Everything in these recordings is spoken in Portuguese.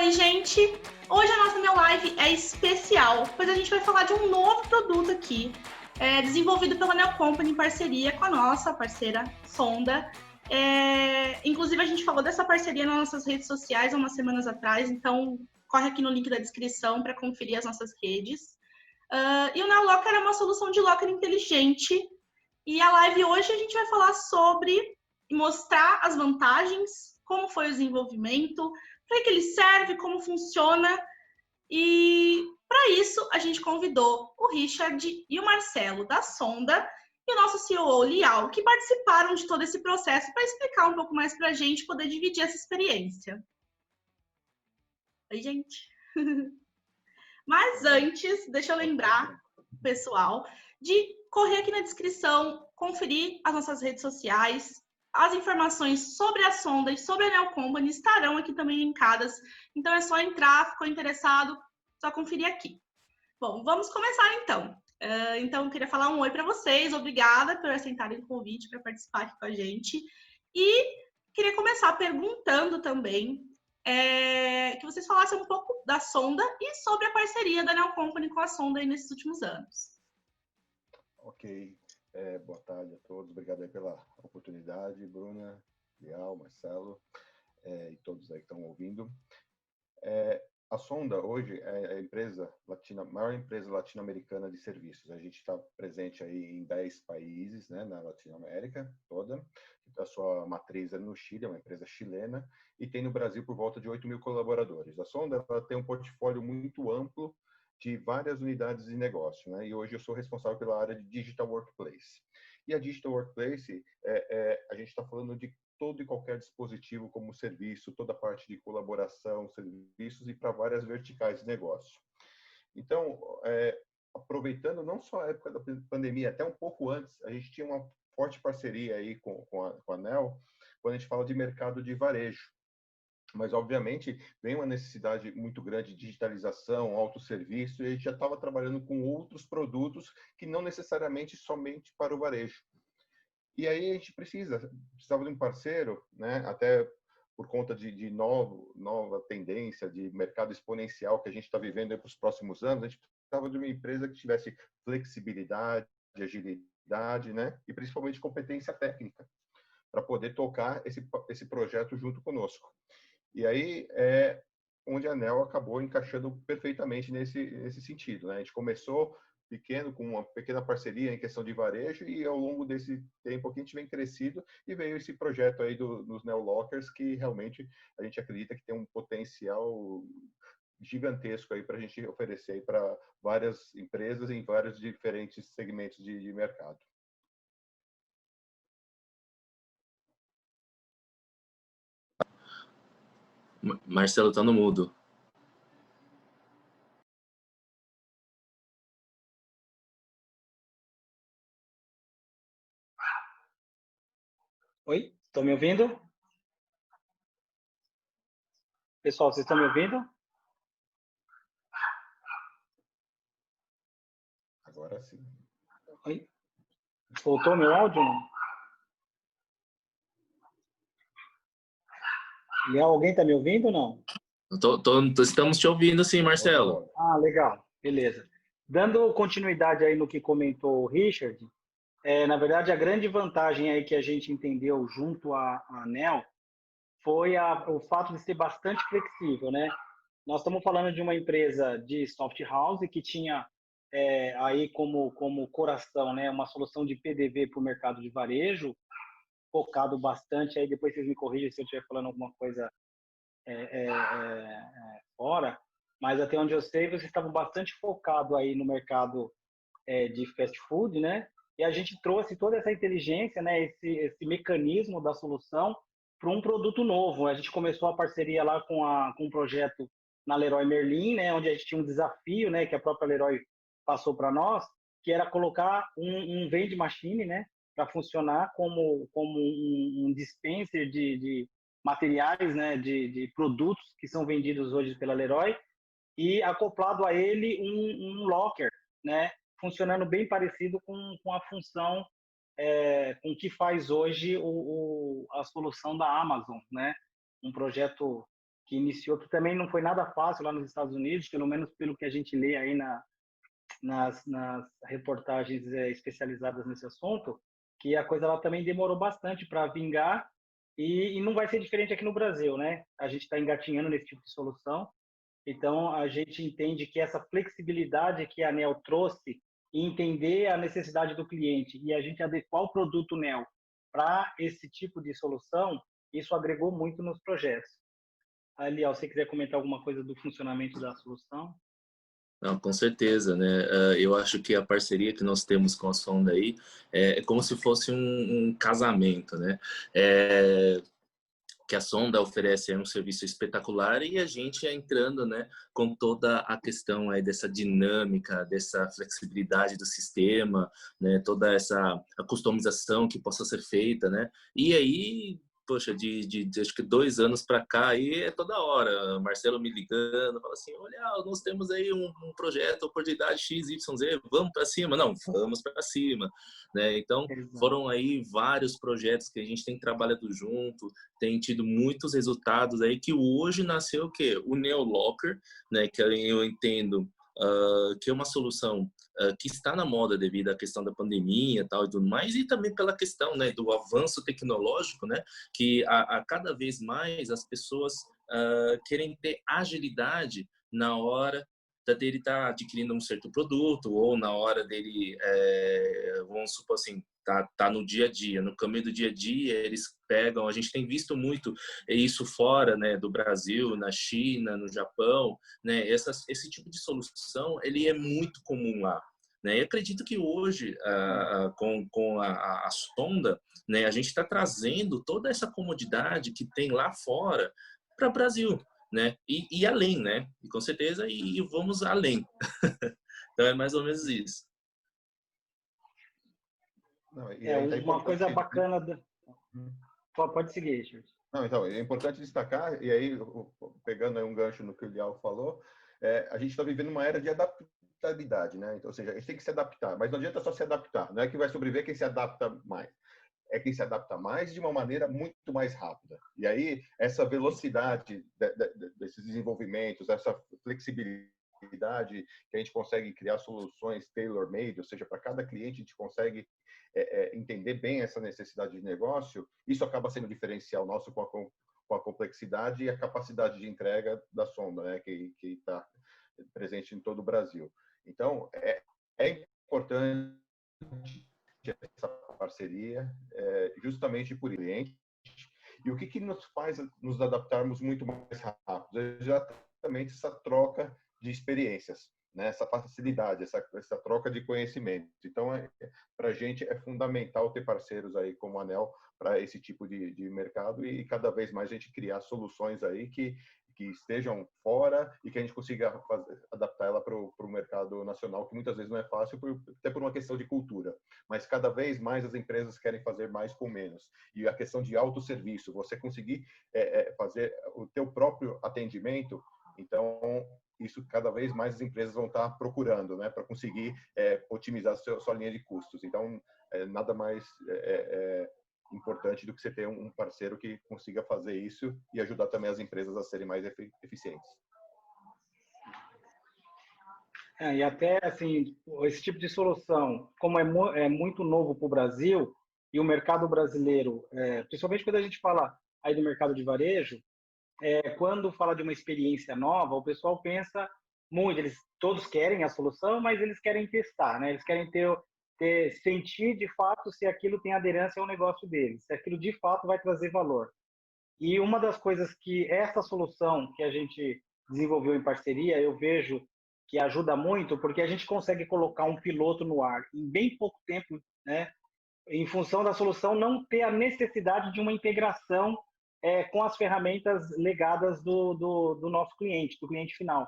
Oi, gente! Hoje a nossa live é especial, pois a gente vai falar de um novo produto aqui, desenvolvido pela Neo Company em parceria com a nossa parceira Sonda. Inclusive, a gente falou dessa parceria nas nossas redes sociais há umas semanas atrás, então corre aqui no link da descrição para conferir as nossas redes. E o Neo Locker é uma solução de locker inteligente, e a live hoje a gente vai falar sobre mostrar as vantagens, como foi o desenvolvimento, para que ele serve, como funciona. E para isso a gente convidou o Richard e o Marcelo da Sonda e o nosso CEO Lial, que participaram de todo esse processo para explicar um pouco mais para a gente poder dividir essa experiência. Oi, gente! Mas antes, deixa eu lembrar, pessoal, de correr aqui na descrição, conferir as nossas redes sociais. As informações sobre a Sonda e sobre a Neo Company estarão aqui também linkadas. Então é só entrar, ficou interessado, só conferir aqui. Bom, vamos começar então. Então eu queria falar um oi para vocês. Obrigada por aceitarem o convite para participar aqui com a gente. E queria começar perguntando também que vocês falassem um pouco da Sonda e sobre a parceria da Neo Company com a Sonda aí nesses últimos anos. Ok. Boa tarde a todos. Obrigado aí pela oportunidade, Bruna, Lial, Marcelo e todos aí que estão ouvindo. A Sonda hoje é a maior empresa latino-americana de serviços. A gente está presente aí em 10 países, né, na Latinoamérica toda. A sua matriz é no Chile, é uma empresa chilena, e tem no Brasil por volta de 8.000 colaboradores. A Sonda ela tem um portfólio muito amplo de várias unidades de negócio, né? E hoje eu sou responsável pela área de Digital Workplace. E a Digital Workplace, a gente está falando de todo e qualquer dispositivo como serviço, toda a parte de colaboração, serviços e para várias verticais de negócio. Então, aproveitando não só a época da pandemia, até um pouco antes, a gente tinha uma forte parceria aí com a Neo, quando a gente fala de mercado de varejo. Mas, obviamente, vem uma necessidade muito grande de digitalização, autosserviço, e a gente já estava trabalhando com outros produtos que não necessariamente somente para o varejo. E aí a gente precisava de um parceiro, né? Até por conta de nova tendência de mercado exponencial que a gente está vivendo para os próximos anos, a gente precisava de uma empresa que tivesse flexibilidade, agilidade, né? E principalmente competência técnica para poder tocar esse projeto junto conosco. E aí é onde a Neo acabou encaixando perfeitamente nesse sentido, né? A gente começou pequeno, com uma pequena parceria em questão de varejo, e ao longo desse tempo aqui a gente vem crescido e veio esse projeto aí dos Neo Lockers, que realmente a gente acredita que tem um potencial gigantesco aí para a gente oferecer aí para várias empresas em vários diferentes segmentos de mercado. Marcelo tá no mudo. Oi, estão me ouvindo? Pessoal, vocês estão me ouvindo? Agora sim. Oi? Voltou meu áudio? E alguém está me ouvindo ou não? Estamos te ouvindo sim, Marcelo. Ah, legal. Beleza. Dando continuidade aí no que comentou o Richard, na verdade, a grande vantagem aí que a gente entendeu junto à ANEL foi o fato de ser bastante flexível, né? Nós estamos falando de uma empresa de soft house que tinha aí como coração, né, uma solução de PDV para o mercado de varejo, focado bastante, aí depois vocês me corrigem se eu estiver falando alguma coisa fora, mas até onde eu sei, vocês estavam bastante focados aí no mercado de fast food, né? E a gente trouxe toda essa inteligência, né, esse mecanismo da solução para um produto novo. A gente começou a parceria lá com um projeto na Leroy Merlin, né, onde a gente tinha um desafio, né, que a própria Leroy passou para nós, que era colocar um vending machine, né, para funcionar como um dispenser de materiais, né, de produtos que são vendidos hoje pela Leroy, e acoplado a ele um locker, né, funcionando bem parecido com a função com que faz hoje a solução da Amazon, né? Um projeto que iniciou, que também não foi nada fácil lá nos Estados Unidos, pelo menos pelo que a gente lê aí nas reportagens especializadas nesse assunto, que a coisa lá também demorou bastante para vingar e não vai ser diferente aqui no Brasil, né? A gente está engatinhando nesse tipo de solução, então a gente entende que essa flexibilidade que a Neo trouxe e entender a necessidade do cliente e a gente adequar o produto Neo para esse tipo de solução, isso agregou muito nos projetos. Liel, se você quiser comentar alguma coisa do funcionamento da solução? Não, com certeza, né? Eu acho que a parceria que nós temos com a Sonda aí é como se fosse um casamento, né? Que a Sonda oferece um serviço espetacular e a gente entrando, né, com toda a questão aí dessa dinâmica, dessa flexibilidade do sistema, né, toda essa customização que possa ser feita, né? E aí, poxa, de acho que 2 anos para cá aí é toda hora, Marcelo me ligando, fala assim, olha, nós temos aí um projeto, oportunidade XYZ, vamos para cima? Não, vamos para cima, né? Então, foram aí vários projetos que a gente tem trabalhado junto, tem tido muitos resultados aí, que hoje nasceu o quê? O NeoLocker, né, que eu entendo que é uma solução que está na moda devido à questão da pandemia e tal e tudo mais, e também pela questão, né, do avanço tecnológico, né, que a cada vez mais as pessoas querem ter agilidade na hora dele estar adquirindo um certo produto ou na hora dele, vamos supor assim, tá no dia a dia, no caminho do dia a dia, eles pegam, a gente tem visto muito isso fora, né, do Brasil, na China, no Japão, né, esse tipo de solução, ele é muito comum lá. Né? Eu acredito que hoje, com a Sonda, né, a gente está trazendo toda essa comodidade que tem lá fora para o Brasil, né? E além, né? E com certeza, e vamos além. Então é mais ou menos isso. Não, uma coisa bacana. Pode seguir, Richard. Não, então, é importante destacar, e aí, pegando aí um gancho no que o Lial falou, a gente está vivendo uma era de adaptabilidade, né? Então, ou seja, a gente tem que se adaptar, mas não adianta só se adaptar, não é que vai sobreviver quem se adapta mais. É quem se adapta mais de uma maneira muito mais rápida. E aí, essa velocidade desses desenvolvimentos, essa flexibilidade que a gente consegue criar soluções tailor-made, ou seja, para cada cliente a gente consegue entender bem essa necessidade de negócio, isso acaba sendo diferencial nosso com a complexidade e a capacidade de entrega da Sonda, né, que está presente em todo o Brasil. Então, é importante essa parceria, justamente por cliente. E o que nos faz nos adaptarmos muito mais rápido? É exatamente essa troca de experiências, né? Essa facilidade, essa troca de conhecimento. Então, para a gente é fundamental ter parceiros aí como a ANEEL para esse tipo de mercado e cada vez mais a gente criar soluções aí que estejam fora e que a gente consiga adaptar ela para o mercado nacional, que muitas vezes não é fácil, até por uma questão de cultura. Mas cada vez mais as empresas querem fazer mais com menos. E a questão de autosserviço, você conseguir fazer o teu próprio atendimento, então isso cada vez mais as empresas vão estar procurando, né, para conseguir otimizar sua linha de custos. Então, nada mais importante do que você ter um parceiro que consiga fazer isso e ajudar também as empresas a serem mais eficientes. E até, assim, esse tipo de solução, como é muito novo para o Brasil, e o mercado brasileiro, principalmente quando a gente fala aí do mercado de varejo, quando fala de uma experiência nova, o pessoal pensa muito, eles todos querem a solução, mas eles querem testar, né? Eles querem sentir de fato se aquilo tem aderência ao negócio deles, se aquilo de fato vai trazer valor. E uma das coisas que essa solução que a gente desenvolveu em parceria, eu vejo que ajuda muito, porque a gente consegue colocar um piloto no ar em bem pouco tempo, né? Em função da solução não ter a necessidade de uma integração com as ferramentas legadas do nosso cliente, do cliente final.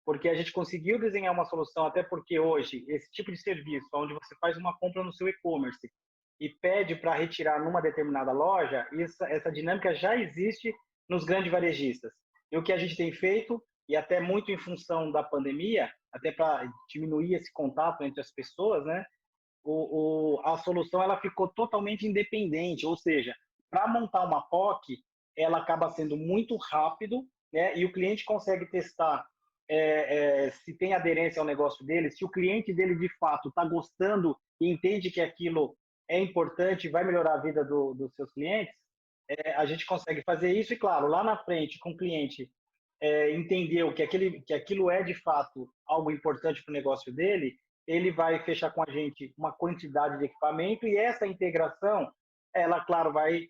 Porque a gente conseguiu desenhar uma solução, até porque hoje, esse tipo de serviço, onde você faz uma compra no seu e-commerce e pede para retirar numa determinada loja, essa dinâmica já existe nos grandes varejistas. E o que a gente tem feito, e até muito em função da pandemia, até para diminuir esse contato entre as pessoas, né? A solução ela ficou totalmente independente, ou seja, para montar uma POC, ela acaba sendo muito rápido né? E o cliente consegue testar se tem aderência ao negócio dele, se o cliente dele de fato está gostando e entende que aquilo é importante e vai melhorar a vida dos seus clientes, a gente consegue fazer isso. E claro, lá na frente, com o cliente entendeu que aquilo é de fato algo importante para o negócio dele, ele vai fechar com a gente uma quantidade de equipamento, e essa integração, ela, claro, vai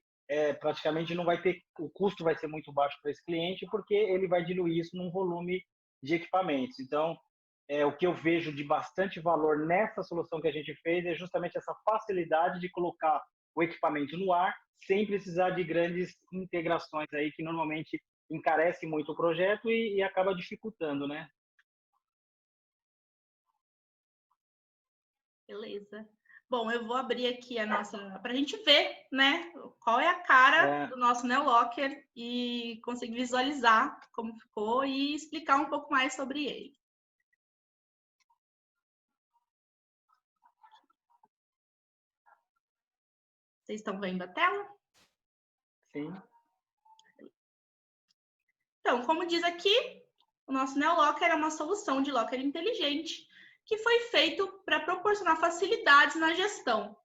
praticamente não vai ter, o custo vai ser muito baixo para esse cliente, porque ele vai diluir isso num volume de equipamentos. Então, o que eu vejo de bastante valor nessa solução que a gente fez é justamente essa facilidade de colocar o equipamento no ar sem precisar de grandes integrações aí, que normalmente encarece muito o projeto e acaba dificultando, né? Beleza. Bom, eu vou abrir aqui a nossa, para a gente ver, né, qual é a cara do nosso NeoLocker e conseguir visualizar como ficou e explicar um pouco mais sobre ele. Vocês estão vendo a tela? Sim. Então, como diz aqui, o nosso NeoLocker é uma solução de locker inteligente que foi feito para proporcionar facilidades na gestão,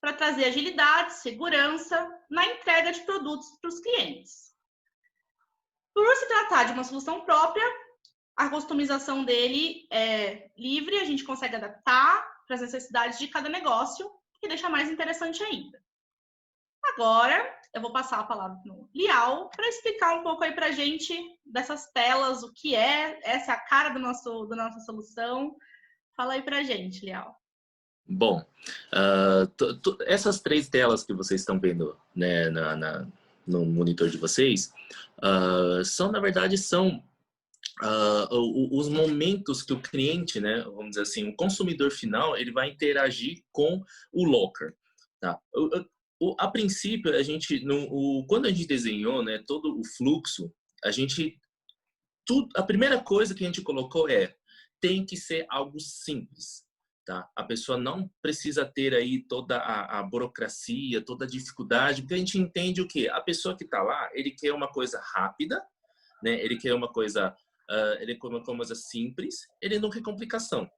para trazer agilidade, segurança na entrega de produtos para os clientes. Por se tratar de uma solução própria, a customização dele é livre, a gente consegue adaptar para as necessidades de cada negócio, que deixa mais interessante ainda. Agora, eu vou passar a palavra para o Lial para explicar um pouco aí para a gente dessas telas, o que é, essa é a cara da nossa solução. Fala aí para a gente, Lial. Bom, essas 3 telas que vocês estão vendo, né, no monitor de vocês, na verdade, são os momentos que o cliente, né, vamos dizer assim, o consumidor final, ele vai interagir com o locker. Tá? A princípio, quando a gente desenhou, né, todo o fluxo, a primeira coisa que a gente colocou tem que ser algo simples. Tá? A pessoa não precisa ter aí toda a burocracia, toda a dificuldade, porque a gente entende o quê? A pessoa que está lá, ele quer uma coisa rápida, né? Ele quer uma coisa simples, ele não quer complicação.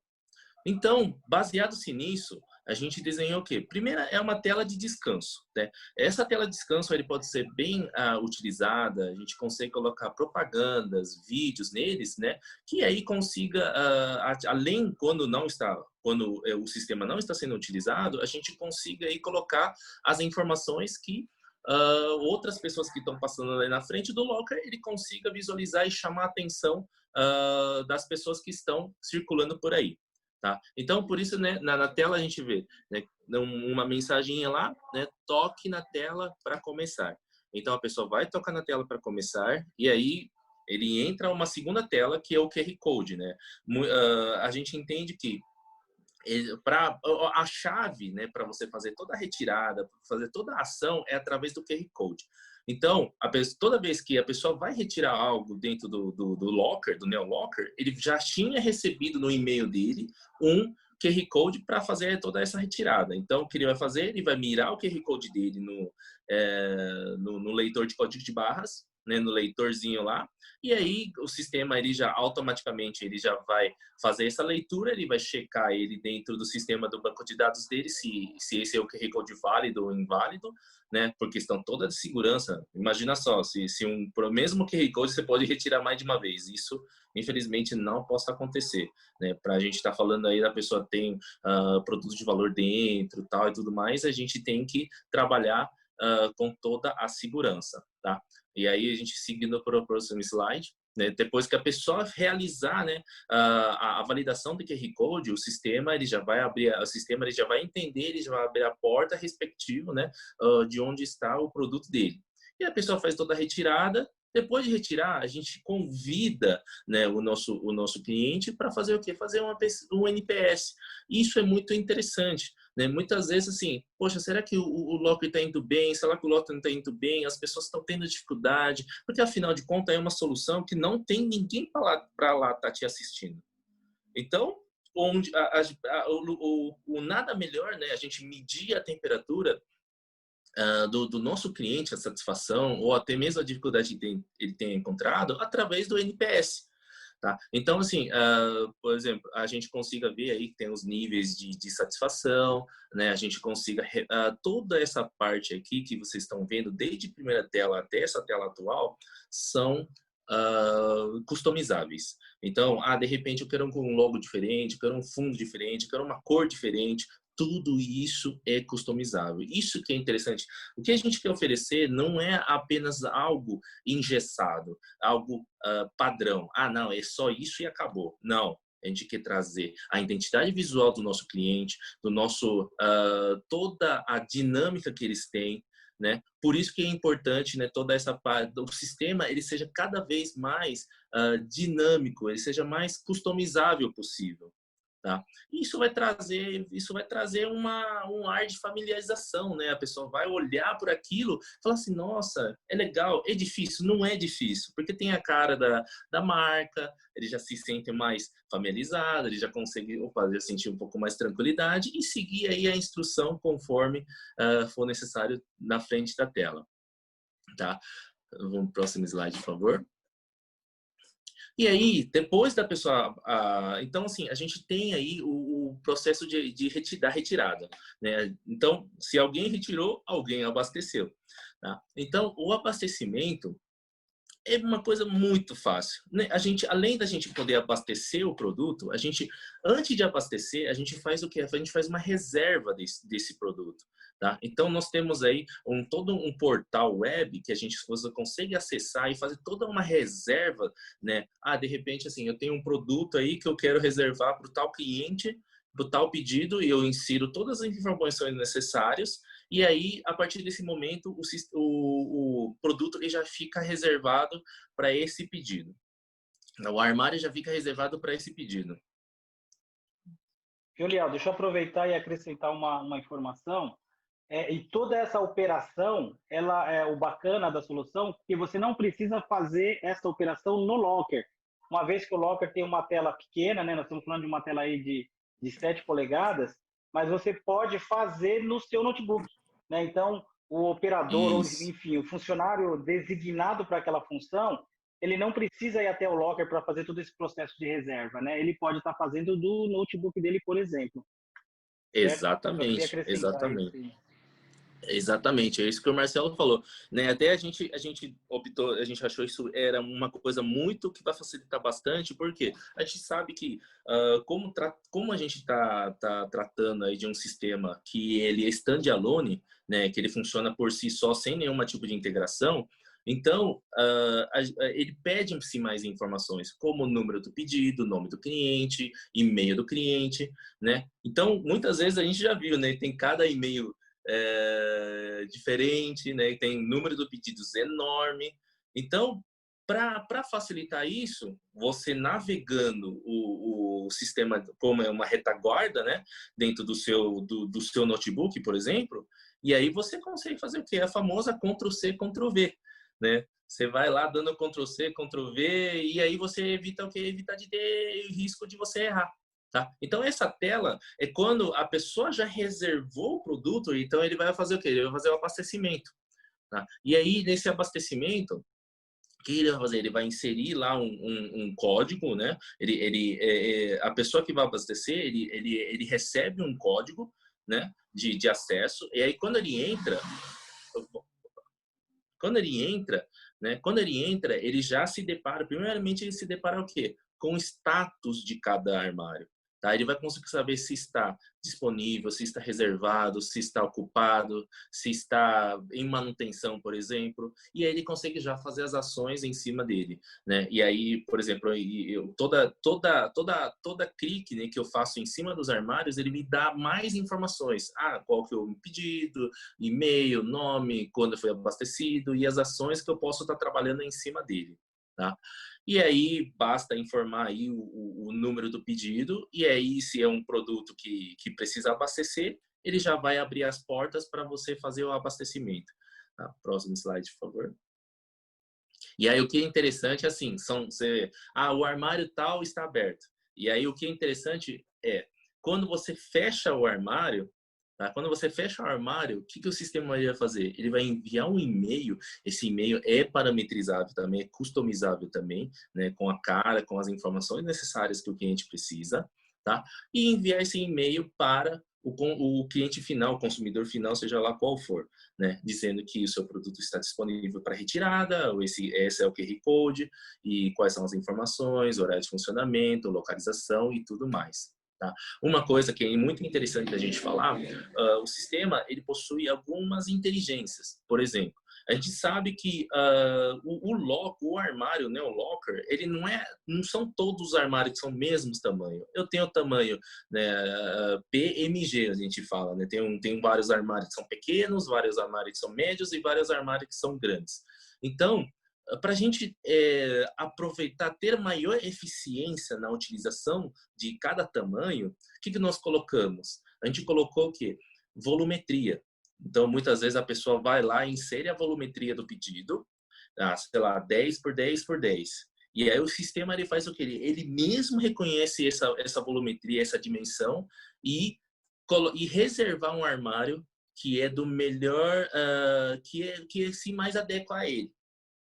Então, baseado-se nisso, a gente desenhou o quê? Primeira é uma tela de descanso, né? Essa tela de descanso ele pode ser bem utilizada, a gente consegue colocar propagandas, vídeos neles, né? Que aí consiga, além quando o sistema não está sendo utilizado, a gente consiga aí colocar as informações que outras pessoas que estão passando ali na frente do locker, ele consiga visualizar e chamar a atenção das pessoas que estão circulando por aí. Tá? Então, por isso, né, na tela a gente vê, né, uma mensaginha lá, né, toque na tela para começar. Então, a pessoa vai tocar na tela para começar e aí ele entra uma segunda tela que é o QR Code. Né? A gente entende que a chave, né, para você fazer toda a retirada, fazer toda a ação é através do QR Code. Então, toda vez que a pessoa vai retirar algo dentro do locker, do NeoLocker, ele já tinha recebido no e-mail dele um QR Code para fazer toda essa retirada. Então, o que ele vai fazer? Ele vai mirar o QR Code dele no leitor de código de barras, né, no leitorzinho lá, e aí o sistema ele já automaticamente ele já vai fazer essa leitura, ele vai checar ele dentro do sistema do banco de dados dele se esse é o QR Code válido ou inválido, né, por questão toda de segurança. Imagina só, se pro mesmo QR Code você pode retirar mais de uma vez, isso infelizmente não possa acontecer, né? Para a gente estar falando aí da pessoa tem produtos de valor dentro, tal e tudo mais, a gente tem que trabalhar com toda a segurança, tá? E aí a gente seguindo para o próximo slide, né? Depois que a pessoa realizar, né, a validação do QR Code, o sistema ele já vai abrir, ele já vai entender, ele já vai abrir a porta respectiva, né, de onde está o produto dele. E a pessoa faz toda a retirada. Depois de retirar, a gente convida, né, o nosso cliente para fazer o quê? Fazer um NPS. Isso é muito interessante, né? Muitas vezes, assim, poxa, será que o locker está indo bem? Será que o locker não está indo bem? As pessoas estão tendo dificuldade, porque afinal de contas é uma solução que não tem ninguém para lá estar te assistindo. Então, onde o nada melhor, né? A gente medir a temperatura do nosso cliente, a satisfação, ou até mesmo a dificuldade que ele tenha encontrado, através do NPS. Tá? Então, assim, por exemplo, a gente consiga ver aí que tem os níveis de satisfação, né? A gente consiga, toda essa parte aqui que vocês estão vendo, desde a primeira tela até essa tela atual, são customizáveis. Então, de repente eu quero um logo diferente, eu quero um fundo diferente, eu quero uma cor diferente. Tudo isso é customizável. Isso que é interessante. O que a gente quer oferecer não é apenas algo engessado, algo padrão. Não, é só isso e acabou. Não. A gente quer trazer a identidade visual do nosso cliente, do nosso toda a dinâmica que eles têm, né? Por isso que é importante, né, toda essa parte do sistema, ele seja cada vez mais dinâmico, ele seja mais customizável possível. Tá? Isso vai trazer um ar de familiarização, né? A pessoa vai olhar por aquilo e falar assim, nossa, é legal, é difícil? Não é difícil, porque tem a cara da marca, ele já se sente mais familiarizado, ele já consegue, já sentir um pouco mais tranquilidade e seguir aí a instrução conforme for necessário na frente da tela, tá? Vamos pro próximo slide, por favor. E aí, depois da pessoa... então, assim, a gente tem aí o processo da retirada, né? Então, se alguém retirou, alguém abasteceu. Tá? Então, o abastecimento é uma coisa muito fácil, né? A gente, além da gente poder abastecer o produto, antes de abastecer, a gente faz o quê? A gente faz uma reserva desse produto. Tá? Então, nós temos aí todo um portal web que você consegue acessar e fazer toda uma reserva, né? De repente, assim, eu tenho um produto aí que eu quero reservar para o tal cliente, para o tal pedido, e eu insiro todas as informações necessárias, e aí, a partir desse momento, o produto ele já fica reservado para esse pedido. O armário já fica reservado para esse pedido. Julião, deixa eu aproveitar e acrescentar uma informação. E toda essa operação, ela é o bacana da solução, que você não precisa fazer essa operação no Locker. Uma vez que o Locker tem uma tela pequena, né? Nós estamos falando de uma tela aí de 7 polegadas, mas você pode fazer no seu notebook, né? Então, o operador, ou, enfim, o funcionário designado para aquela função, ele não precisa ir até o Locker para fazer todo esse processo de reserva, né? Ele pode estar fazendo do notebook dele, por exemplo. Exatamente, exatamente. Exatamente, é isso que o Marcelo falou, né? Até a gente optou, a gente achou isso era uma coisa muito que vai facilitar bastante, porque a gente sabe que como a gente está tratando aí de um sistema que ele é standalone, né? Que ele funciona por si só sem nenhum tipo de integração. Então, ele pede-se mais informações, como o número do pedido, nome do cliente, e-mail do cliente, né? Então, muitas vezes a gente já viu, né? Tem cada e-mail diferente, né? Tem número de pedidos enorme. Então, para facilitar isso, você navegando o sistema como é uma retaguarda, né? Dentro do seu notebook, por exemplo, e aí você consegue fazer o quê? A famosa Ctrl+C, Ctrl+V, né? Você vai lá dando Ctrl+C, Ctrl+V e aí você evita o quê? Evita de ter risco de você errar. Tá? Então, essa tela é quando a pessoa já reservou o produto, então ele vai fazer o quê? Ele vai fazer o abastecimento. Tá? E aí, nesse abastecimento, o que ele vai fazer? Ele vai inserir lá um código, né? A pessoa que vai abastecer, ele recebe um código, né? de acesso, e aí quando ele entra, né? Quando ele entra, ele já se depara, primeiramente ele se depara o quê? Com o status de cada armário. Tá? Ele vai conseguir saber se está disponível, se está reservado, se está ocupado, se está em manutenção, por exemplo. E aí ele consegue já fazer as ações em cima dele, né? E aí, por exemplo, toda clique, né, que eu faço em cima dos armários, ele me dá mais informações. Qual que é o pedido, e-mail, nome, quando foi abastecido e as ações que eu posso estar trabalhando em cima dele, tá? E aí basta informar aí o número do pedido e aí se é um produto que precisa abastecer, ele já vai abrir as portas para você fazer o abastecimento. Tá? Próximo slide, por favor. E aí o que é interessante assim, o armário tal está aberto. E aí o que é interessante é, quando você fecha o armário, Tá? Quando você fecha o armário, o que o sistema vai fazer? Ele vai enviar um e-mail, esse e-mail é parametrizável também, é customizável também, né, com a cara, com as informações necessárias que o cliente precisa, tá? E enviar esse e-mail para o cliente final, o consumidor final, seja lá qual for, né? Dizendo que o seu produto está disponível para retirada, ou esse é o QR Code, e quais são as informações, horário de funcionamento, localização e tudo mais. Tá? Uma coisa que é muito interessante da gente falar, o sistema ele possui algumas inteligências. Por exemplo, a gente sabe que o armário, né, o locker, ele não são todos os armários que são o mesmo tamanho. Eu tenho o tamanho, né, PMG, a gente fala, né? Tem vários armários que são pequenos, vários armários que são médios e vários armários que são grandes. Então, para a gente aproveitar, ter maior eficiência na utilização de cada tamanho, o que nós colocamos? A gente colocou o quê? Volumetria. Então, muitas vezes a pessoa vai lá e insere a volumetria do pedido, sei lá, 10 por 10 por 10. E aí o sistema ele faz o quê? Ele mesmo reconhece essa volumetria, essa dimensão e reservar um armário que é do melhor, que se mais adequa a ele.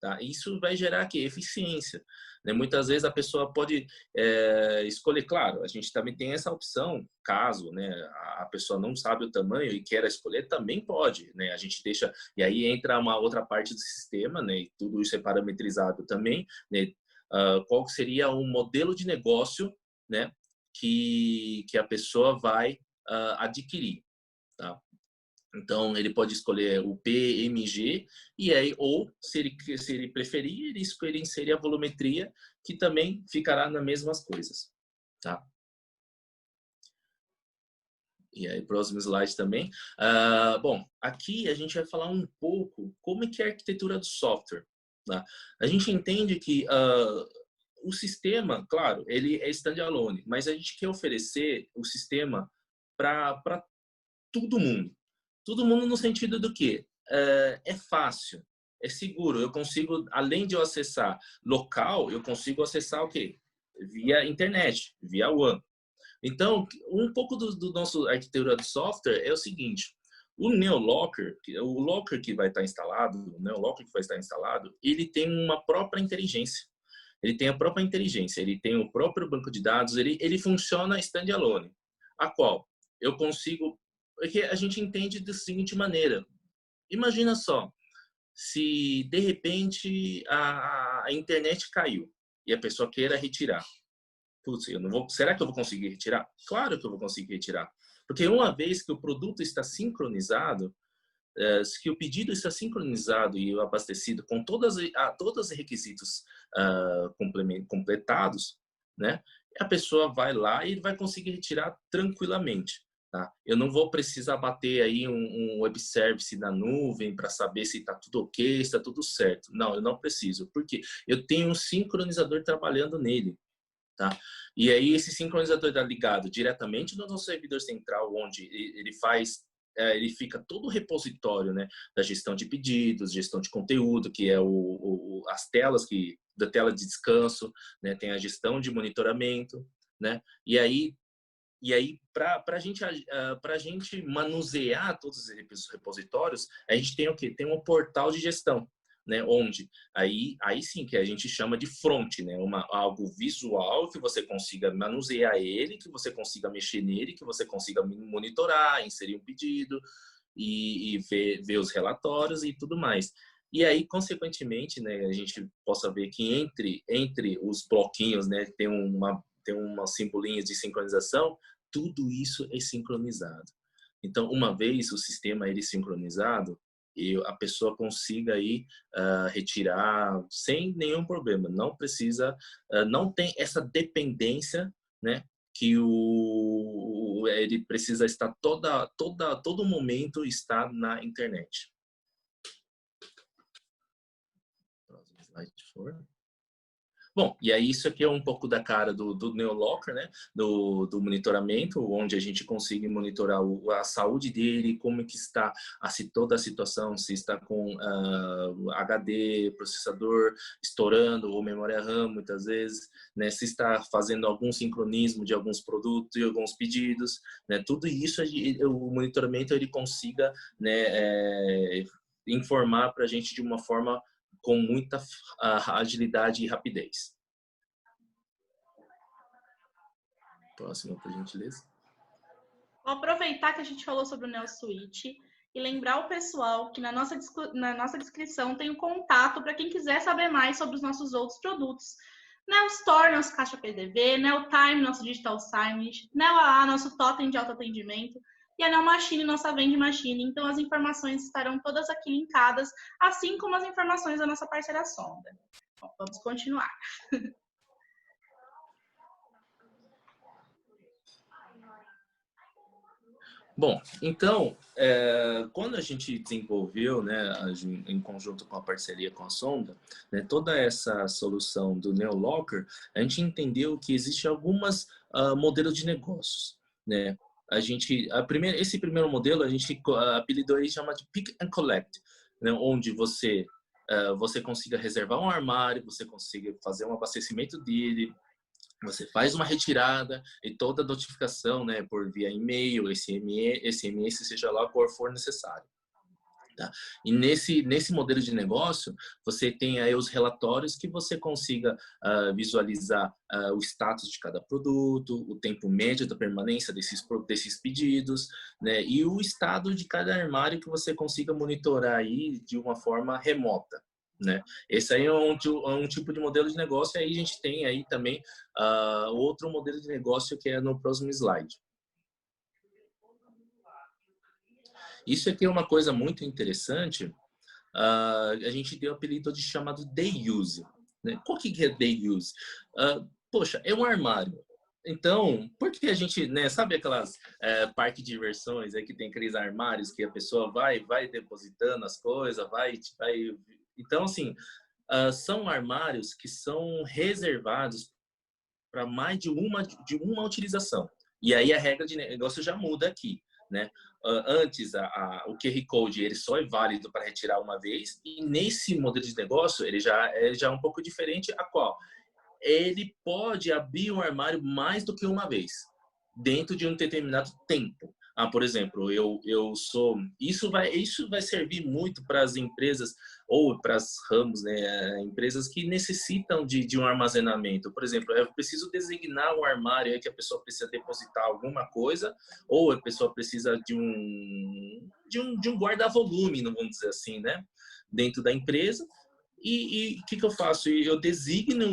Tá? Isso vai gerar aqui eficiência. Né? Muitas vezes a pessoa pode escolher, claro, a gente também tem essa opção, caso, né, a pessoa não sabe o tamanho e queira escolher, também pode. Né? A gente deixa, e aí entra uma outra parte do sistema, né, e tudo isso é parametrizado também, né, qual seria um modelo de negócio, né, que a pessoa vai adquirir. Tá? Então, ele pode escolher o PMG, e aí, ou, se ele preferir, ele inserir a volumetria, que também ficará nas mesmas coisas. Tá? E aí, próximo slide também. Bom, aqui a gente vai falar um pouco como é que é a arquitetura do software. Tá? A gente entende que o sistema, claro, ele é standalone, mas a gente quer oferecer o sistema para todo mundo. Todo mundo no sentido do que é fácil, é seguro. Eu consigo, além de eu acessar local, eu consigo acessar o quê? Via internet, via WAN. Então, um pouco do nosso arquitetura de software é o seguinte: o NeoLocker, o locker que vai estar instalado, o NeoLocker que vai estar instalado, ele tem uma própria inteligência. Ele tem a própria inteligência, ele tem o próprio banco de dados, ele funciona standalone, a qual eu consigo, porque a gente entende da seguinte maneira: imagina só, se de repente a internet caiu e a pessoa queira retirar. Putz, eu não vou, será que eu vou conseguir retirar? Claro que eu vou conseguir retirar. Porque uma vez que o produto está sincronizado, que o pedido está sincronizado e abastecido com todos os requisitos completados, né? A pessoa vai lá e vai conseguir retirar tranquilamente. Tá? Eu não vou precisar bater aí um web service na nuvem para saber se está tudo ok, se está tudo certo. Não, eu não preciso, porque eu tenho um sincronizador trabalhando nele. Tá? E aí esse sincronizador está ligado diretamente no nosso servidor central, onde ele fica todo o repositório, né, da gestão de pedidos, gestão de conteúdo, que é as telas da tela de descanso, né, tem a gestão de monitoramento, né, e aí para a gente manusear todos esses repositórios, a gente tem o quê? Tem um portal de gestão, né? Onde aí sim que a gente chama de front, né? Algo visual que você consiga manusear ele, que você consiga mexer nele, que você consiga monitorar, inserir um pedido e ver os relatórios e tudo mais. E aí, consequentemente, né, a gente possa ver que entre os bloquinhos, né, tem umas simbolinhas de sincronização, tudo isso é sincronizado. Então, uma vez o sistema ele sincronizado, a pessoa consiga aí retirar sem nenhum problema. Não precisa, não tem essa dependência, né, que ele precisa estar todo momento estar na internet. Próximo slide, por favor. Bom, e aí isso aqui é um pouco da cara do NeoLocker, né? Do monitoramento, onde a gente consegue monitorar a saúde dele, como que está toda a situação, se está com HD, processador estourando, ou memória RAM, muitas vezes, né? Se está fazendo algum sincronismo de alguns produtos e alguns pedidos, né? Tudo isso, o monitoramento, ele consiga, né, informar para a gente de uma forma com muita agilidade e rapidez. Próxima, por gentileza. Vou aproveitar que a gente falou sobre o NeoSuite e lembrar o pessoal que na nossa descrição tem o contato para quem quiser saber mais sobre os nossos outros produtos. NeoStore, nosso caixa PDV, NeoTime, nosso Digital Signage, NeoAA, nosso totem de autoatendimento, e a NeoMachine, nossa Vende Machine. Então, as informações estarão todas aqui linkadas, assim como as informações da nossa parceira Sonda. Bom, vamos continuar. Bom, então, quando a gente desenvolveu, né, em conjunto com a parceria com a Sonda, né, toda essa solução do NeoLocker, a gente entendeu que existe algumas modelos de negócios, né? Esse primeiro modelo a gente apelidou e chama de Pick and Collect, né, onde você consiga reservar um armário, você consiga fazer um abastecimento dele, você faz uma retirada e toda a notificação, né, por via e-mail, SMS, seja lá qual for necessário. Tá? E nesse modelo de negócio, você tem aí os relatórios que você consiga visualizar o status de cada produto, o tempo médio da permanência desses pedidos, né, e o estado de cada armário que você consiga monitorar aí de uma forma remota. Né? Esse aí é um tipo de modelo de negócio, e aí a gente tem aí também outro modelo de negócio que é no próximo slide. Isso aqui é uma coisa muito interessante, a gente deu o apelido de chamado Day Use. Né? Qual que é Day Use? Poxa, é um armário. Então, por que a gente, né, sabe aquelas parques de diversões aí que tem aqueles armários que a pessoa vai depositando as coisas, vai. Então, assim, são armários que são reservados para mais de uma utilização. E aí a regra de negócio já muda aqui, né? Antes, o QR Code ele só é válido para retirar uma vez, e nesse modelo de negócio ele já é um pouco diferente, a qual ele pode abrir um armário mais do que uma vez, dentro de um determinado tempo. Por exemplo, isso vai servir muito para as empresas ou para as ramos, né, empresas que necessitam de um armazenamento. Por exemplo, eu preciso designar um armário aí que a pessoa precisa depositar alguma coisa, ou a pessoa precisa de um guarda-volume, não vamos dizer assim, né, dentro da empresa. E o que eu faço? Eu designo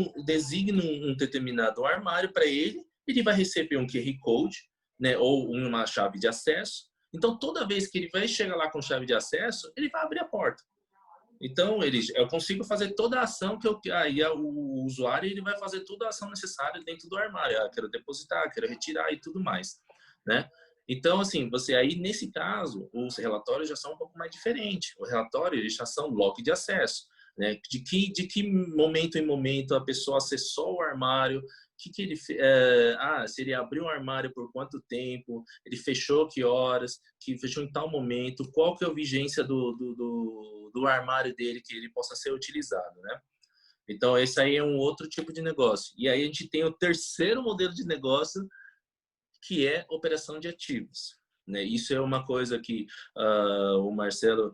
um determinado armário para ele vai receber um QR Code, né, ou uma chave de acesso. Então, toda vez que ele vai chegar lá com chave de acesso, ele vai abrir a porta. Então, eu consigo fazer toda a ação aí o usuário ele vai fazer toda a ação necessária dentro do armário. Quero depositar, quero retirar e tudo mais, né? Então, assim, nesse caso, os relatórios já são um pouco mais diferentes. O relatório, eles já são log de acesso, né? De que momento em momento a pessoa acessou o armário, que ele se ele abriu um armário por quanto tempo, ele fechou que horas, que fechou em tal momento, qual que é a vigência do armário dele que ele possa ser utilizado, né? Então esse aí é um outro tipo de negócio. E aí a gente tem o terceiro modelo de negócio, que é operação de ativos. Né? Isso é uma coisa que o Marcelo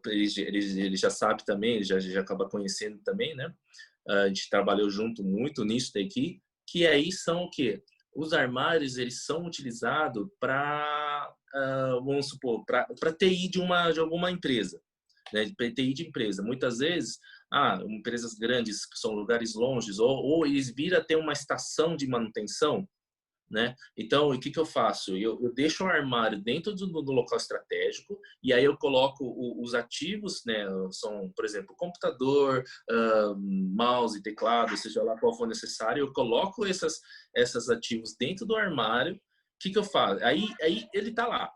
ele já sabe também, ele já acaba conhecendo também, né? A gente trabalhou junto muito nisso daqui, que aí são o quê? Os armários, eles são utilizados para, vamos supor, para TI de alguma empresa, né? TI de empresa. Muitas vezes, empresas grandes, que são lugares longes, ou eles viram a ter uma estação de manutenção, né? Então, o que eu faço? Eu deixo o armário dentro do local estratégico, e aí eu coloco os ativos, né? São, por exemplo, computador, mouse, teclado, seja lá qual for necessário, eu coloco esses ativos dentro do armário. O que eu faço? Aí ele tá lá.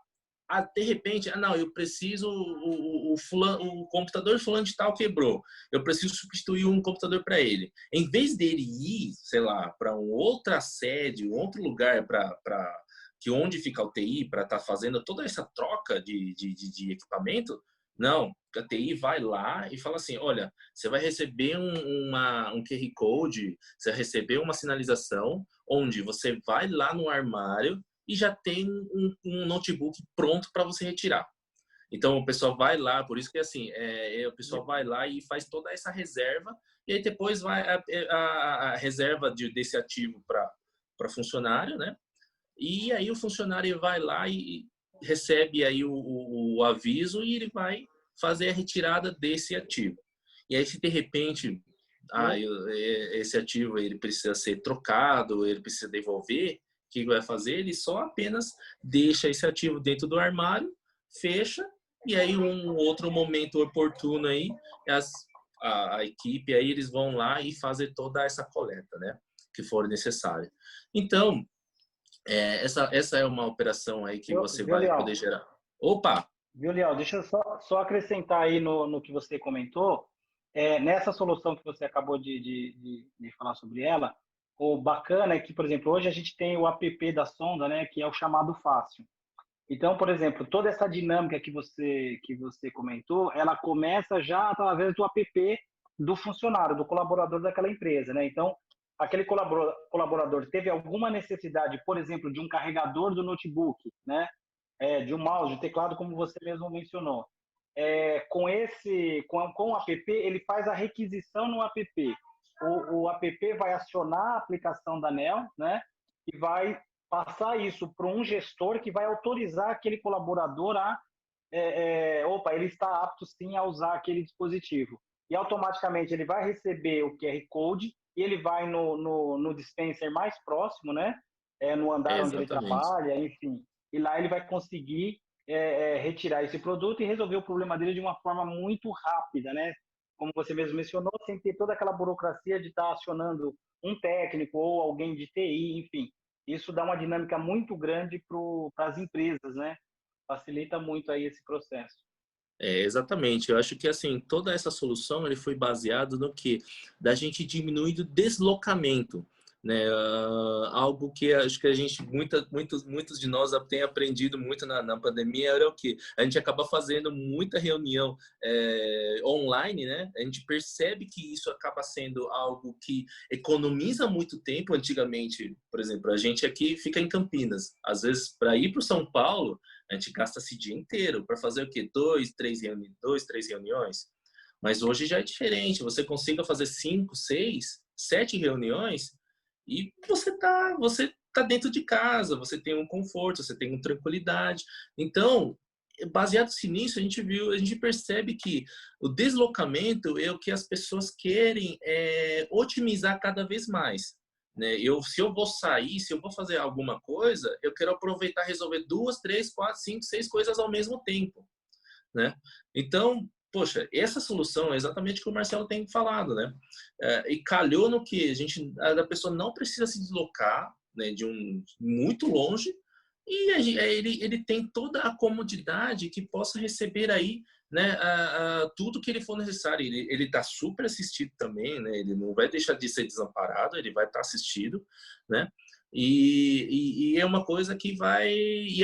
de repente, não, eu preciso, o computador fulano de tal quebrou, eu preciso substituir um computador para ele. Em vez dele ir, sei lá, para uma outra sede, um outro lugar que onde fica o TI para estar fazendo toda essa troca de equipamento, não, a TI vai lá e fala assim, olha, você vai receber um QR Code, você vai receber uma sinalização, onde você vai lá no armário e já tem um notebook pronto para você retirar. Então, o pessoal vai lá, por isso que assim, o pessoal vai lá e faz toda essa reserva, e aí depois vai a reserva desse ativo para funcionário, né? E aí o funcionário vai lá e recebe aí o aviso e ele vai fazer a retirada desse ativo. E aí, se de repente esse ativo ele precisa ser trocado, ele precisa devolver, o que vai fazer? Ele só apenas deixa esse ativo dentro do armário, fecha, e aí um outro momento oportuno aí, a equipe aí eles vão lá e fazer toda essa coleta, né? Que for necessário. Então, essa é uma operação aí que você vai poder gerar. Opa! Viu, Liel? Deixa eu só acrescentar aí no que você comentou. Nessa solução que você acabou de falar sobre ela, o bacana é que, por exemplo, hoje a gente tem o app da Sonda, né, que é o chamado Fácil. Então, por exemplo, toda essa dinâmica que você comentou, ela começa já através do app do funcionário, do colaborador daquela empresa, né? Então, aquele colaborador teve alguma necessidade, por exemplo, de um carregador do notebook, né? De um mouse, de teclado, como você mesmo mencionou. Com o app, ele faz a requisição no app. O app vai acionar a aplicação da ANEEL, né? E vai passar isso para um gestor que vai autorizar aquele colaborador ele está apto sim a usar aquele dispositivo. E automaticamente ele vai receber o QR Code e ele vai no dispenser mais próximo, né? No andar onde ele trabalha, enfim. E lá ele vai conseguir retirar esse produto e resolver o problema dele de uma forma muito rápida, né? Como você mesmo mencionou, sem ter toda aquela burocracia de estar acionando um técnico ou alguém de TI, enfim. Isso dá uma dinâmica muito grande para as empresas, né? Facilita muito aí esse processo. Exatamente. Eu acho que assim toda essa solução ele foi baseado no que da gente diminuir o deslocamento, né? Algo que acho que a gente muitos de nós tem aprendido muito na pandemia era o que a gente acaba fazendo muita reunião online, né? A gente percebe que isso acaba sendo algo que economiza muito tempo. Antigamente, por exemplo, a gente aqui fica em Campinas, às vezes para ir para o São Paulo a gente gasta esse dia inteiro para fazer o quê? 2, 3 reuniões. Mas hoje já é diferente. Você consiga fazer 5, 6, 7 reuniões e você tá dentro de casa, você tem um conforto, você tem uma tranquilidade. Então, baseado-se nisso, a gente percebe que o deslocamento é o que as pessoas querem otimizar cada vez mais. Né? Se eu vou sair, se eu vou fazer alguma coisa, eu quero aproveitar e resolver 2, 3, 4, 5, 6 coisas ao mesmo tempo, né? Então, poxa, essa solução é exatamente o que o Marcelo tem falado, né? E calhou no que a pessoa não precisa se deslocar, né, muito longe, e ele tem toda a comodidade que possa receber aí, né, tudo que ele for necessário. Ele está super assistido também, né? Ele não vai deixar de ser desamparado, ele vai estar assistido, né? E é uma coisa que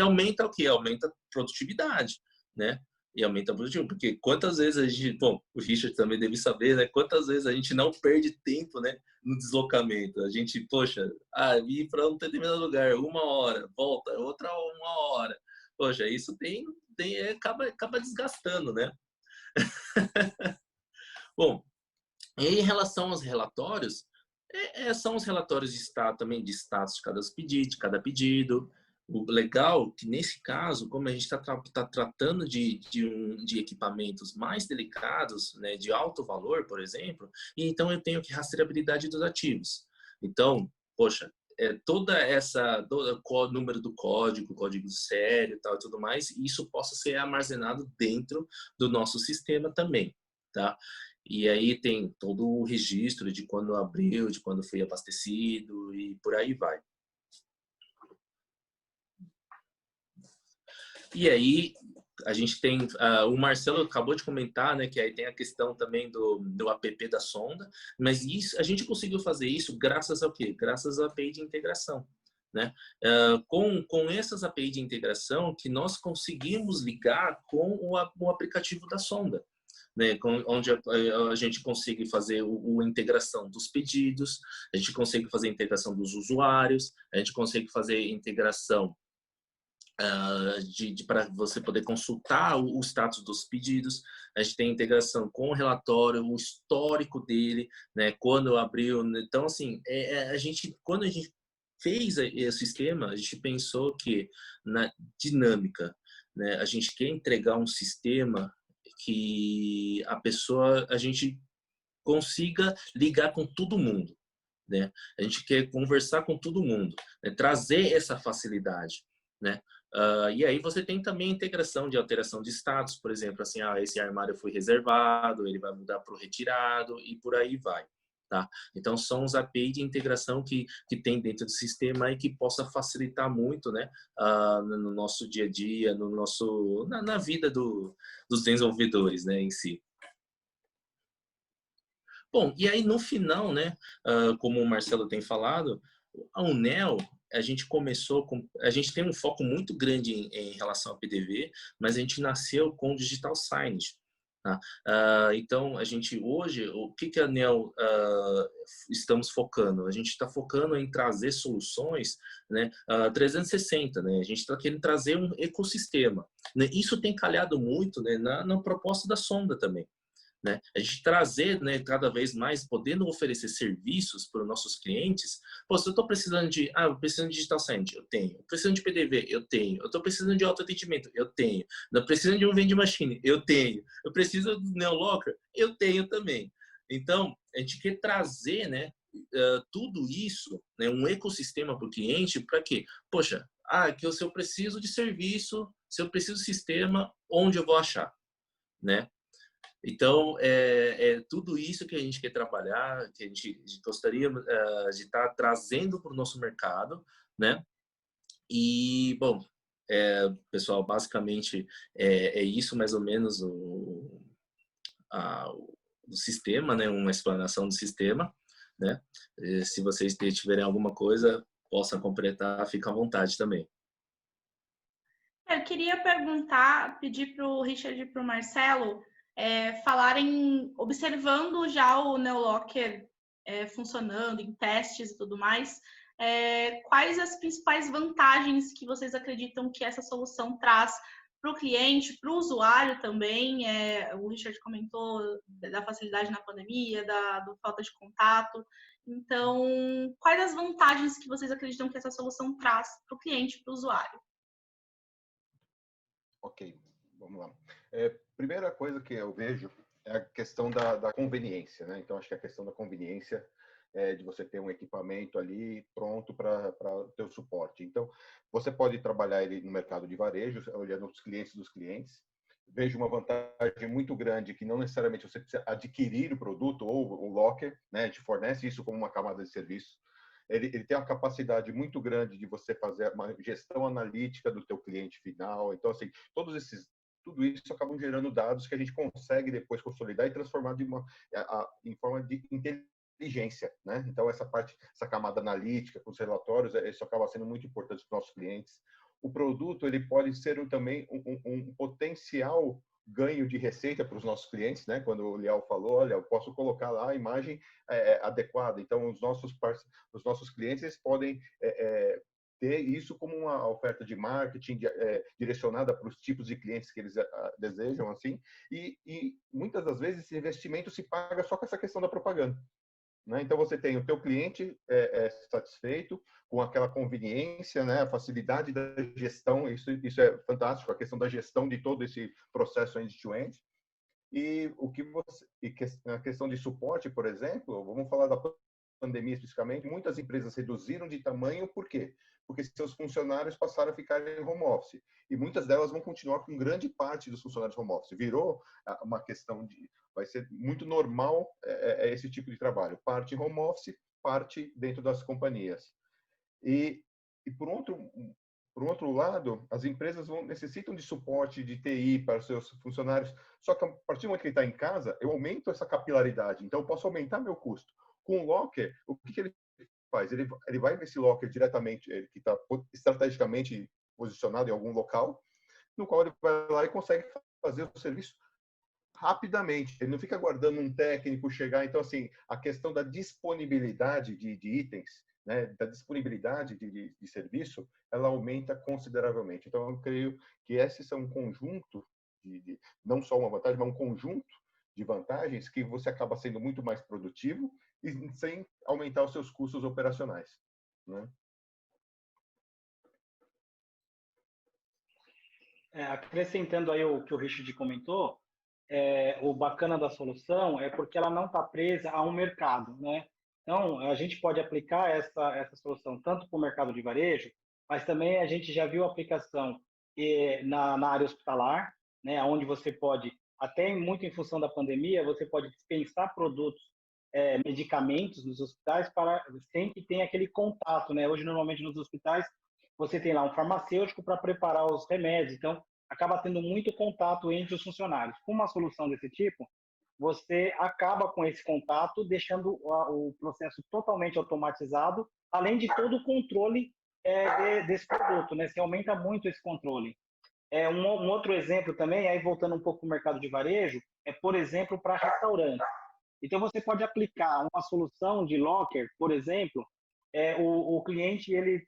aumenta o quê? Aumenta a produtividade, né? E aumenta a produtividade, porque quantas vezes a gente, bom, o Richard também deve saber, né? Quantas vezes a gente não perde tempo, né? No deslocamento. A gente, poxa, ir para um determinado lugar, 1 hora, volta, outra 1 hora. Poxa, isso acaba desgastando, né? Bom, em relação aos relatórios, são os relatórios de status também, de status de cada pedido. O legal é que, nesse caso, como a gente está tratando de equipamentos mais delicados, né, de alto valor, por exemplo, e então eu tenho que rastreabilidade dos ativos. Então, poxa, todo o número do código sério e tal e tudo mais, isso possa ser armazenado dentro do nosso sistema também, tá? E aí tem todo o registro de quando abriu, de quando foi abastecido e por aí vai. E aí a gente tem, o Marcelo acabou de comentar, né, que aí tem a questão também do app da sonda, mas isso, a gente conseguiu fazer isso graças ao quê? Graças à API de integração, né? Com essas API de integração que nós conseguimos ligar com o aplicativo da sonda, né, onde a gente consegue fazer a integração dos pedidos, a gente consegue fazer a integração dos usuários, a gente consegue fazer a integração para você poder consultar o status dos pedidos. A gente tem integração com o relatório, o histórico dele, né, quando abriu. Então, assim, quando a gente fez o sistema, a gente pensou que na dinâmica, né, a gente quer entregar um sistema que a gente consiga ligar com todo mundo, né? A gente quer conversar com todo mundo, né? Trazer essa facilidade, né? E aí você tem também a integração de alteração de status, por exemplo, assim, esse armário foi reservado, ele vai mudar para o retirado e por aí vai, tá? Então são os API de integração que tem dentro do sistema e que possa facilitar muito, né? No nosso dia a dia, na vida dos desenvolvedores, né, em si. Bom, e aí no final, né, como o Marcelo tem falado, a UNEL, a gente tem um foco muito grande em relação ao PDV, mas a gente nasceu com digital signage. Tá? Então, a gente hoje, o que a ANEL estamos focando? A gente está focando em trazer soluções, né, 360, né? A gente está querendo trazer um ecossistema, né? Isso tem calhado muito, né, na proposta da sonda também. Né? A gente trazer, né, cada vez mais, podendo oferecer serviços para os nossos clientes. Pô, se eu estou precisando precisando de digital signage, eu tenho. Eu precisando de PDV, eu tenho. Eu estou precisando de autoatendimento, eu tenho. Eu preciso de um vending machine, eu tenho. Eu preciso do NeoLocker, eu tenho também. Então, a gente quer trazer, né, tudo isso, né, um ecossistema para o cliente, para quê? Poxa, se eu preciso de serviço, se eu preciso de sistema, onde eu vou achar, né? Então, é tudo isso que a gente quer trabalhar, que a gente gostaria de estar trazendo para o nosso mercado, né? E, bom, pessoal, basicamente é isso mais ou menos o sistema, né? Uma explanação do sistema, né? Se vocês tiverem alguma coisa, possam completar, fica à vontade também. Eu queria pedir para o Richard e para o Marcelo falarem, observando já o NeoLocker funcionando em testes e tudo mais, quais as principais vantagens que vocês acreditam que essa solução traz para o cliente, para o usuário também. O Richard comentou da facilidade na pandemia, da falta de contato. Então, quais as vantagens que vocês acreditam que essa solução traz para o cliente, para o usuário? Ok, vamos lá. Primeira coisa que eu vejo é a questão da conveniência, né? Então, acho que a questão da conveniência de você ter um equipamento ali pronto para o teu suporte. Então, você pode trabalhar ele no mercado de varejo, olhando os clientes dos clientes. Vejo uma vantagem muito grande que não necessariamente você precisa adquirir o produto ou o locker, né? A gente fornece isso como uma camada de serviço. Ele tem uma capacidade muito grande de você fazer uma gestão analítica do teu cliente final. Então, assim, tudo isso acabam gerando dados que a gente consegue depois consolidar e transformar em forma de inteligência, né? Então, essa camada analítica com os relatórios, isso acaba sendo muito importante para os nossos clientes. O produto, ele pode ser também um potencial ganho de receita para os nossos clientes, né? Quando o Liel falou, olha, eu posso colocar lá a imagem adequada. Então, os nossos clientes eles podem ter isso como uma oferta de marketing direcionada para os tipos de clientes que eles desejam, assim. E muitas das vezes esse investimento se paga só com essa questão da propaganda. Né? Então, você tem o teu cliente satisfeito com aquela conveniência, né? A facilidade da gestão, isso é fantástico, a questão da gestão de todo esse processo end-to-end. E a questão de suporte, por exemplo, vamos falar da pandemia especificamente, muitas empresas reduziram de tamanho, por quê? Porque seus funcionários passaram a ficar em home office. E muitas delas vão continuar com grande parte dos funcionários home office. Virou uma questão vai ser muito normal esse tipo de trabalho. Parte home office, parte dentro das companhias. E por Por outro lado, as empresas necessitam de suporte de TI para os seus funcionários, só que a partir do momento que ele está em casa, eu aumento essa capilaridade, então eu posso aumentar meu custo. Com o Locker, o que ele faz? Ele vai nesse Locker diretamente, ele que está estrategicamente posicionado em algum local, no qual ele vai lá e consegue fazer o serviço rapidamente. Ele não fica aguardando um técnico chegar. Então, assim, a questão da disponibilidade de itens, né, da disponibilidade de serviço, ela aumenta consideravelmente. Então, eu creio que esses são um conjunto, não só uma vantagem, mas um conjunto de vantagens que você acaba sendo muito mais produtivo e sem aumentar os seus custos operacionais, né? Acrescentando aí o que o Richard comentou, o bacana da solução é porque ela não está presa a um mercado, né? Então, a gente pode aplicar essa solução tanto para o mercado de varejo, mas também a gente já viu a aplicação na área hospitalar, né? Onde você pode, até muito em função da pandemia, você pode dispensar produtos, medicamentos nos hospitais sem que tenha aquele contato, né? Hoje, normalmente, nos hospitais, você tem lá um farmacêutico para preparar os remédios, então acaba tendo muito contato entre os funcionários. Com uma solução desse tipo, você acaba com esse contato, deixando o processo totalmente automatizado, além de todo o controle desse produto, né? Você aumenta muito esse controle. Um outro exemplo também, aí voltando um pouco para o mercado de varejo, por exemplo, para restaurantes. Então, você pode aplicar uma solução de locker, por exemplo, o cliente ele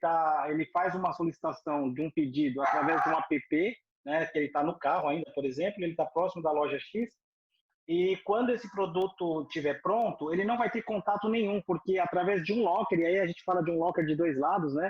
faz uma solicitação de um pedido através de um app, né, que ele está no carro ainda, por exemplo, ele está próximo da loja X, e quando esse produto estiver pronto, ele não vai ter contato nenhum, porque através de um locker, e aí a gente fala de um locker de dois lados, né,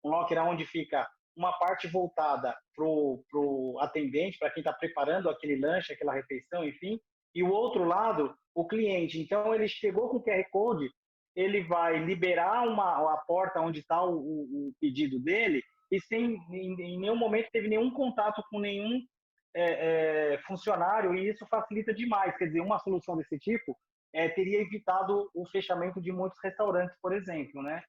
um locker onde fica uma parte voltada para o atendente, para quem está preparando aquele lanche, aquela refeição, enfim, e o outro lado, o cliente. Então, ele chegou com o QR Code, ele vai liberar a porta onde está o pedido dele e em nenhum momento teve nenhum contato com nenhum funcionário, e isso facilita demais. Quer dizer, uma solução desse tipo teria evitado o fechamento de muitos restaurantes, por exemplo, né?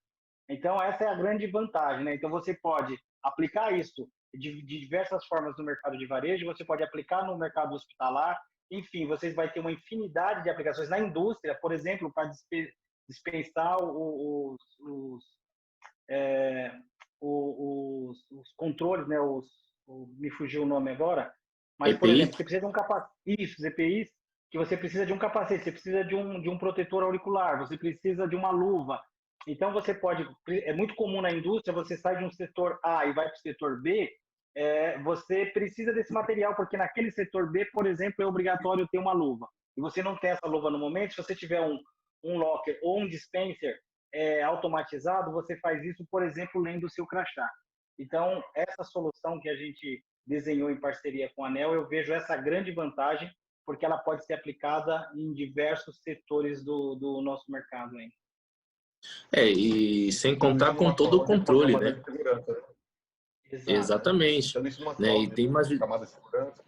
Então, essa é a grande vantagem, né? Então, você pode aplicar isso de diversas formas no mercado de varejo, você pode aplicar no mercado hospitalar, enfim, você vai ter uma infinidade de aplicações na indústria, por exemplo, para dispensar os controles, né? Me fugiu o nome agora, mas, por exemplo, você precisa de um capacete, isso, EPIs, que você precisa de um capacete, você precisa de um protetor auricular, você precisa de uma luva. Então, você pode, é muito comum na indústria, você sai de um setor A e vai para o setor B, você precisa desse material, porque naquele setor B, por exemplo, é obrigatório ter uma luva. E você não tem essa luva no momento, se você tiver um locker ou um dispenser automatizado, você faz isso, por exemplo, lendo o seu crachá. Então, essa solução que a gente desenhou em parceria com a ANEEL, eu vejo essa grande vantagem, porque ela pode ser aplicada em diversos setores do nosso mercado aí. E sem contar com todo o controle, né? Exato. Exatamente. Né? E tem mais camada de segurança.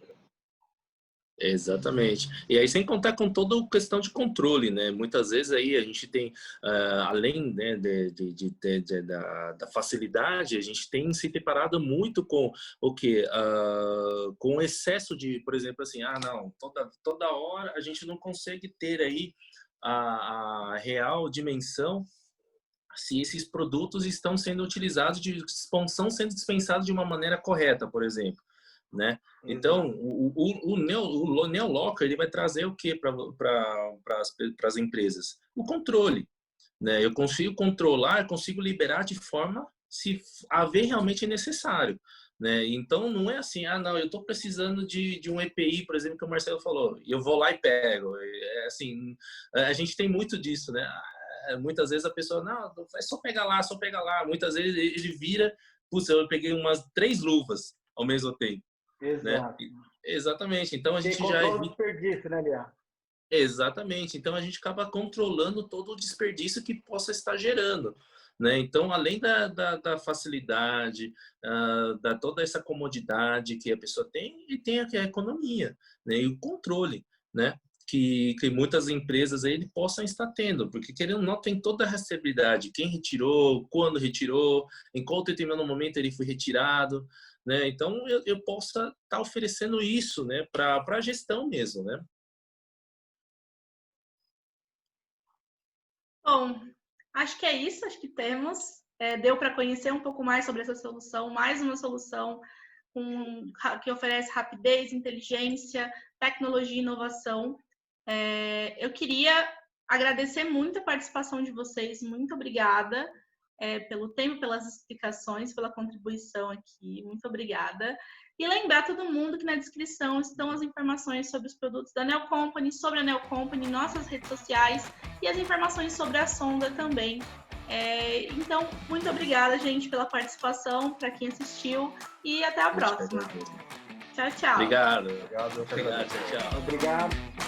Exatamente. E aí, sem contar com toda a questão de controle, né? Muitas vezes aí a gente tem, além, né, da facilidade, a gente tem se deparado muito com o quê? Com excesso de, por exemplo, assim, não, toda hora a gente não consegue ter aí a real dimensão se esses produtos estão sendo utilizados, estão sendo dispensados de uma maneira correta, por exemplo, né? Então, o NeoLocker, ele vai trazer o que para as empresas? O controle, né? Eu consigo controlar, eu consigo liberar de forma se haver realmente necessário, né? Então, não é assim, não, eu estou precisando de um EPI, por exemplo, que o Marcelo falou, e eu vou lá e pego. É assim, a gente tem muito disso, né? Muitas vezes a pessoa, não, é só pegar lá. Muitas vezes ele vira, eu peguei umas 3 luvas ao mesmo tempo. Exato. Né? Exatamente. Então a gente controla o desperdício, né, Lia? Exatamente. Então a gente acaba controlando todo o desperdício que possa estar gerando. Né? Então, além da facilidade, da toda essa comodidade que a pessoa tem, e tem a economia, né? E o controle, né? que muitas empresas aí possam estar tendo, porque querendo ou não, tem toda a rastreabilidade, quem retirou, quando retirou, em qual determinado momento ele foi retirado, né? Então, eu possa estar oferecendo isso, né, para a gestão mesmo, né? Bom, acho que é isso, acho que temos. Deu para conhecer um pouco mais sobre essa solução, mais uma solução que oferece rapidez, inteligência, tecnologia e inovação. Eu queria agradecer muito a participação de vocês, muito obrigada pelo tempo, pelas explicações, pela contribuição aqui, muito obrigada. E lembrar todo mundo que na descrição estão as informações sobre os produtos da Neo Company, sobre a Neo Company, nossas redes sociais e as informações sobre a sonda também. Então, muito obrigada, gente, pela participação, para quem assistiu, e até a próxima. Tchau, tchau. Obrigado. Obrigado. Tchau, tchau. Obrigado.